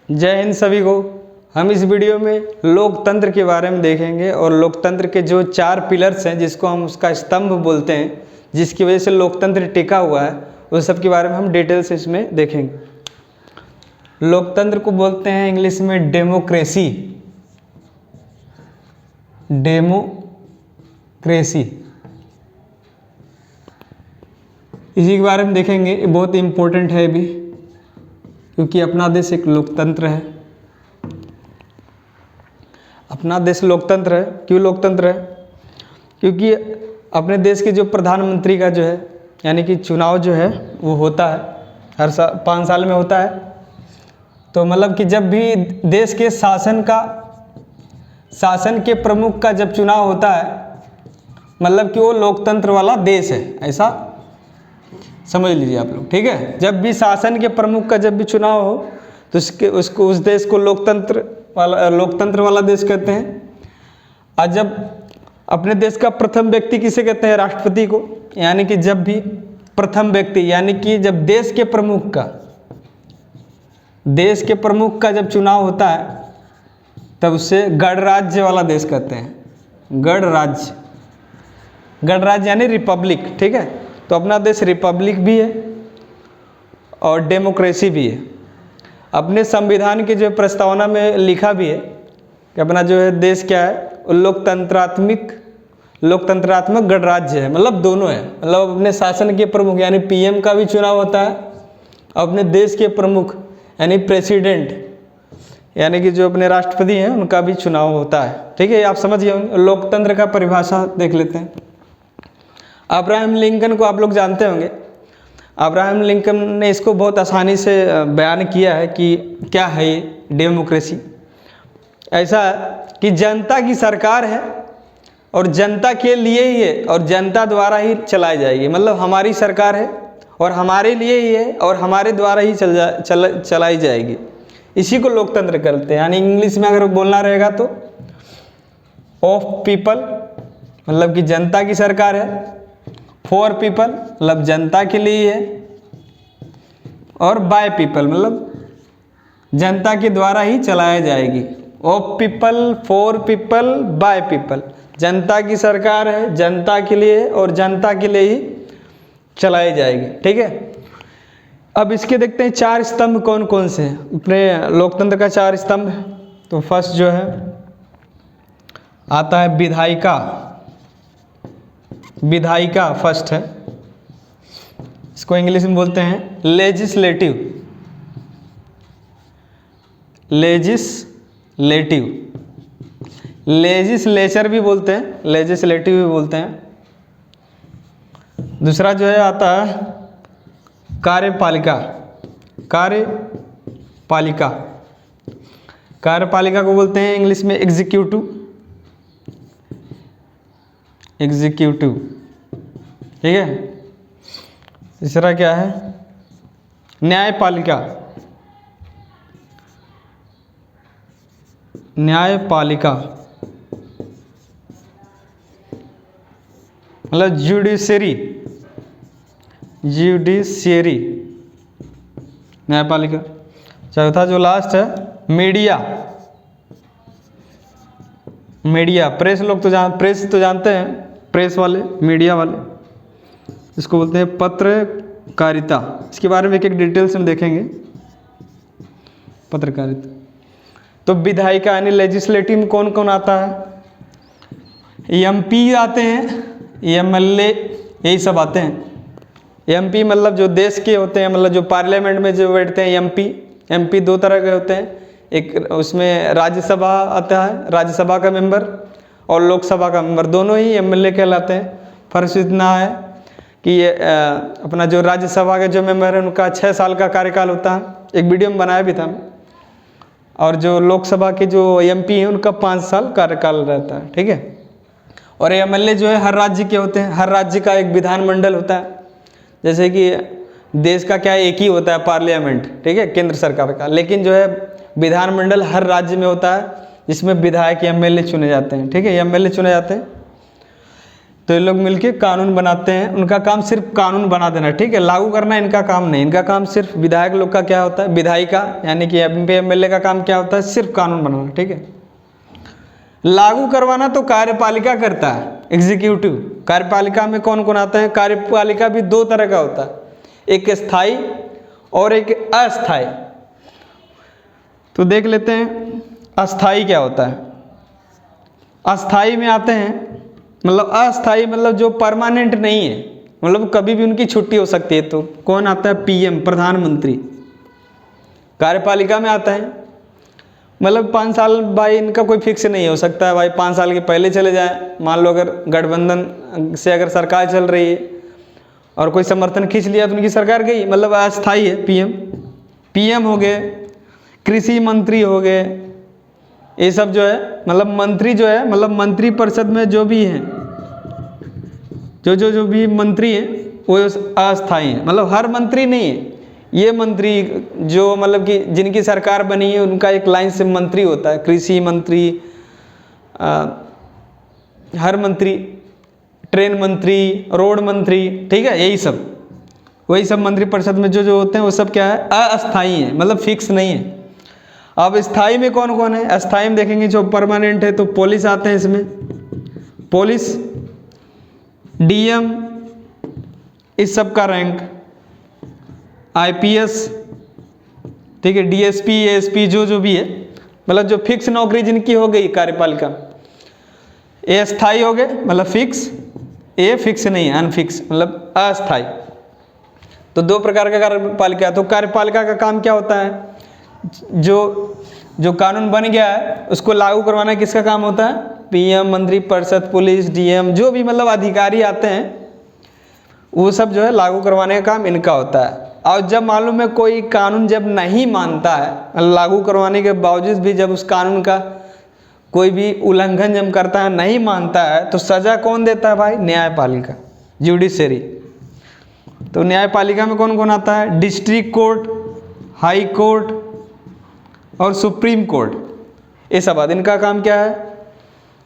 जय हिंद सभी को। हम इस वीडियो में लोकतंत्र के बारे में देखेंगे और लोकतंत्र के जो 4 पिलर्स हैं जिसको हम उसका स्तंभ बोलते हैं, जिसकी वजह से लोकतंत्र टिका हुआ है, उस सब के बारे में हम डिटेल से इसमें देखेंगे। लोकतंत्र को बोलते हैं इंग्लिश में डेमोक्रेसी। डेमोक्रेसी इसी के बारे में देखेंगे। ये बहुत इम्पोर्टेंट है भी, क्योंकि अपना देश एक लोकतंत्र है। अपना देश लोकतंत्र है। क्यों लोकतंत्र है? क्योंकि अपने देश के जो प्रधानमंत्री का जो है यानी कि चुनाव जो है वो होता है हर साल, 5 साल में होता है। तो मतलब कि जब भी देश के शासन के प्रमुख का जब चुनाव होता है, मतलब कि वो लोकतंत्र वाला देश है, ऐसा समझ लीजिए आप लोग, ठीक है। जब भी शासन के प्रमुख का जब भी चुनाव हो तो उस देश को लोकतंत्र वाला देश कहते हैं। और जब अपने देश का प्रथम व्यक्ति किसे कहते हैं? राष्ट्रपति को। यानी कि जब भी प्रथम व्यक्ति यानी कि जब देश के प्रमुख का जब चुनाव होता है तब उसे गणराज्य वाला देश कहते हैं। गणराज्य यानी रिपब्लिक, ठीक है। तो अपना देश रिपब्लिक भी है और डेमोक्रेसी भी है। अपने संविधान के जो प्रस्तावना में लिखा भी है कि अपना जो है देश क्या है, लोकतंत्रात्मक गणराज्य है। मतलब दोनों है, मतलब अपने शासन के प्रमुख यानी पीएम का भी चुनाव होता है, अपने देश के प्रमुख यानी प्रेसिडेंट यानी कि जो अपने राष्ट्रपति हैं उनका भी चुनाव होता है, ठीक है। आप समझ गए होंगे। लोकतंत्र का परिभाषा देख लेते हैं। अब्राहम लिंकन को आप लोग जानते होंगे। अब्राहम लिंकन ने इसको बहुत आसानी से बयान किया है कि क्या है ये डेमोक्रेसी। ऐसा कि जनता की सरकार है और जनता के लिए ही है और जनता द्वारा ही चलाई जाएगी। मतलब हमारी सरकार है और हमारे लिए ही है और हमारे द्वारा ही चलाई जाएगी। इसी को लोकतंत्र कहते हैं। यानी इंग्लिश में अगर बोलना रहेगा तो ऑफ पीपल, मतलब कि जनता की सरकार है। फॉर पीपल, मतलब जनता के लिए है। और बाय पीपल, मतलब जनता के द्वारा ही चलाया जाएगी। Of people, for people, by people. जनता की सरकार है, जनता के लिए और जनता के लिए ही चलाई जाएगी, ठीक है। अब इसके देखते हैं 4 स्तंभ कौन कौन से हैं अपने लोकतंत्र का। 4 स्तंभ है। तो फर्स्ट जो है आता है विधायिका फर्स्ट है। इसको इंग्लिश में बोलते हैं लेजिस्लेटिव। लेजिस्लेचर भी बोलते हैं, लेजिस्लेटिव भी बोलते हैं। दूसरा जो है आता है कार्यपालिका को बोलते हैं इंग्लिश में एग्जीक्यूटिव, ठीक है। तीसरा क्या है? न्यायपालिका, मतलब जुडिशरी, न्यायपालिका। चौथा जो लास्ट है मीडिया। प्रेस तो जानते हैं, प्रेस वाले, मीडिया वाले, इसको बोलते हैं पत्रकारिता। इसके बारे में एक डिटेल्स में देखेंगे। पत्रकारिता। तो विधायिका यानी लेजिस्लेटिव में कौन कौन आता है? एमपी आते हैं, एमएलए, यही सब आते हैं। एमपी मतलब जो देश के होते हैं, मतलब जो पार्लियामेंट में जो बैठते हैं एमपी 2 तरह के होते हैं। एक उसमें राज्यसभा आता है, राज्यसभा का मेंबर, और लोकसभा का मेंबर, दोनों ही एमएलए कहलाते हैं। फर्क इतना है कि ये अपना जो राज्यसभा के जो मेंबर है उनका 6 साल का कार्यकाल होता है। एक वीडियो में बनाया भी था। और जो लोकसभा के जो एमपी हैं उनका 5 साल कार्यकाल रहता है, ठीक है। और एमएलए जो है हर राज्य के होते हैं। हर राज्य का एक विधानमंडल होता है। जैसे कि देश का क्या एक ही होता है पार्लियामेंट, ठीक है, केंद्र सरकार का, लेकिन जो है विधानमंडल हर राज्य में होता है, जिसमें विधायक एमएलए चुने जाते हैं, ठीक है। एमएलए चुने जाते हैं। तो ये लोग मिलके कानून बनाते हैं। उनका काम सिर्फ कानून बना देना, ठीक है, लागू करना इनका काम नहीं। इनका काम सिर्फ, विधायक लोग का क्या होता है, विधायिका यानी कि MP MLA का काम क्या होता है, सिर्फ कानून बनाना, ठीक है। लागू करवाना तो कार्यपालिका करता है, एग्जीक्यूटिव। कार्यपालिका में कौन कौन आता है? कार्यपालिका भी दो तरह का होता है, एक स्थायी और एक अस्थायी। तो देख लेते हैं अस्थायी क्या होता है। अस्थायी में आते हैं, मतलब अस्थायी मतलब जो परमानेंट नहीं है, मतलब कभी भी उनकी छुट्टी हो सकती है। तो कौन आता है? PM, प्रधानमंत्री। कार्यपालिका में आता है, मतलब 5 साल भाई इनका कोई फिक्स नहीं हो सकता है भाई, 5 साल के पहले चले जाए। मान लो अगर गठबंधन से अगर सरकार चल रही है और कोई समर्थन खींच लिया तो उनकी सरकार गई, मतलब अस्थायी है। PM हो गए, कृषि मंत्री हो गए, ये सब जो है मतलब मंत्री जो है, मतलब मंत्री परिषद में जो भी हैं, जो भी मंत्री हैं वो अस्थायी हैं, मतलब हर मंत्री नहीं है। ये मंत्री जो मतलब कि जिनकी सरकार बनी है उनका एक लाइन से मंत्री होता है, कृषि मंत्री, हर मंत्री, ट्रेन मंत्री, रोड मंत्री, ठीक है, यही सब, वही सब मंत्री परिषद में जो होते हैं वो सब क्या है? अस्थायी है, मतलब फिक्स नहीं है। अब स्थायी में कौन कौन है? अस्थायी में देखेंगे जो परमानेंट है तो पुलिस आते हैं इसमें, पुलिस, DM, इस सब का रैंक, IPS, ठीक है, DSP, ASP, जो भी है, मतलब जो फिक्स नौकरी जिनकी हो गई कार्यपालिका। ये अस्थायी हो गए, मतलब फिक्स, ये फिक्स नहीं है, अनफिक्स, मतलब अस्थायी। तो दो प्रकार का कार्यपालिका। तो कार्यपालिका का काम क्या होता है? जो कानून बन गया है उसको लागू करवाना किसका काम होता है? PM, मंत्री परिषद, पुलिस, DM, जो भी मतलब अधिकारी आते हैं वो सब जो है लागू करवाने का काम इनका होता है। और जब मालूम है कोई कानून जब नहीं मानता है, लागू करवाने के बावजूद भी जब उस कानून का कोई भी उल्लंघन जब करता है, नहीं मानता है, तो सजा कौन देता है भाई? न्यायपालिका, जुडिशरी। तो न्यायपालिका में कौन कौन आता है? डिस्ट्रिक्ट कोर्ट, हाई कोर्ट और सुप्रीम कोर्ट, ये सब आदि। इनका काम क्या है?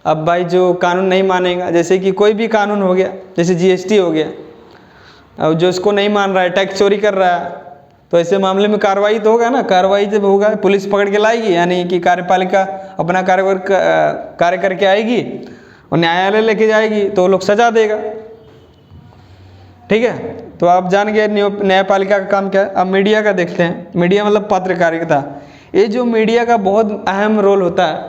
अब भाई जो कानून नहीं मानेगा, जैसे कि कोई भी कानून हो गया, जैसे GST हो गया, अब जो इसको नहीं मान रहा है, टैक्स चोरी कर रहा है, तो ऐसे मामले में कार्रवाई तो होगा ना। कार्रवाई जब होगा पुलिस पकड़ के लाएगी, यानी कि कार्यपालिका अपना कार्य करके आएगी और न्यायालय लेके जाएगी तो लोग सजा देगा, ठीक है। तो आप जान गए न्यायपालिका का काम क्या है। अब मीडिया का देखते हैं। मीडिया मतलब पत्रकारिता। ये जो मीडिया का बहुत अहम रोल होता है,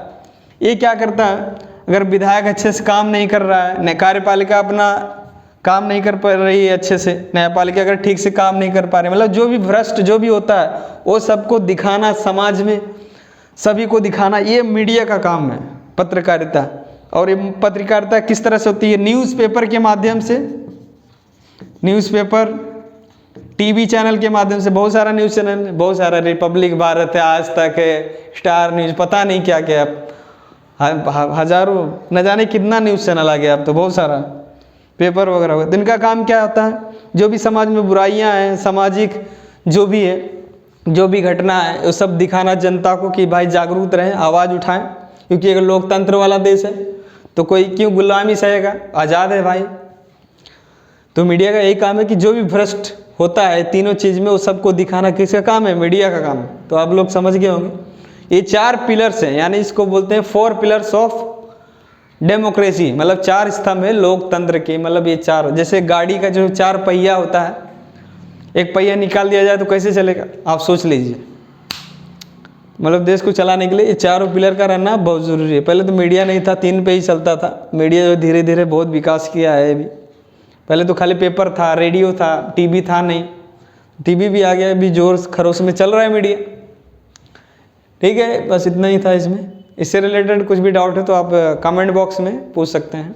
ये क्या करता है? अगर विधायक अच्छे से काम नहीं कर रहा है, कार्यपालिका अपना काम नहीं कर पा रही है अच्छे से, न्यायपालिका अगर ठीक से काम नहीं कर पा रही, मतलब जो भी भ्रष्ट जो भी होता है वो सबको दिखाना, समाज में सभी को दिखाना, ये मीडिया का काम है, पत्रकारिता। और ये पत्रकारिता किस तरह से होती है? न्यूज़पेपर के माध्यम से, न्यूज़पेपर, TV चैनल के माध्यम से, बहुत सारा न्यूज़ चैनल, बहुत सारा, रिपब्लिक भारत है, आज तक है, स्टार न्यूज़, पता नहीं क्या क्या, हजारों, न जाने कितना न्यूज़ चैनल आ गया अब तो, बहुत सारा पेपर वगैरह होगा। इनका काम क्या होता है? जो भी समाज में बुराइयां हैं, सामाजिक जो भी है, जो भी घटना है, वो सब दिखाना जनता को कि भाई जागरूक रहें, आवाज़ उठाएं। क्योंकि अगर लोकतंत्र वाला देश है तो कोई क्यों गुलामी सहेगा, आज़ाद है भाई। तो मीडिया का यही काम है कि जो भी भ्रष्ट होता है तीनों चीज़ में, वो सबको दिखाना किसका काम है? मीडिया का काम है। तो आप लोग समझ गए होंगे। ये 4 पिलर्स हैं, यानी इसको बोलते हैं 4 पिलर्स ऑफ डेमोक्रेसी, मतलब 4 स्तंभ है लोकतंत्र के। मतलब ये 4, जैसे गाड़ी का जो 4 पहिया होता है, एक पहिया निकाल दिया जाए तो कैसे चलेगा, आप सोच लीजिए। मतलब देश को चलाने के लिए ये 4 पिलर का रहना बहुत ज़रूरी है। पहले तो मीडिया नहीं था, 3 पे ही चलता था। मीडिया जो धीरे धीरे बहुत विकास किया है अभी। पहले तो खाली पेपर था, रेडियो था, TV था नहीं, TV भी आ गया, अभी जोर खरोश में चल रहा है मीडिया, ठीक है। बस इतना ही था इसमें। इससे रिलेटेड कुछ भी डाउट है तो आप कमेंट बॉक्स में पूछ सकते हैं।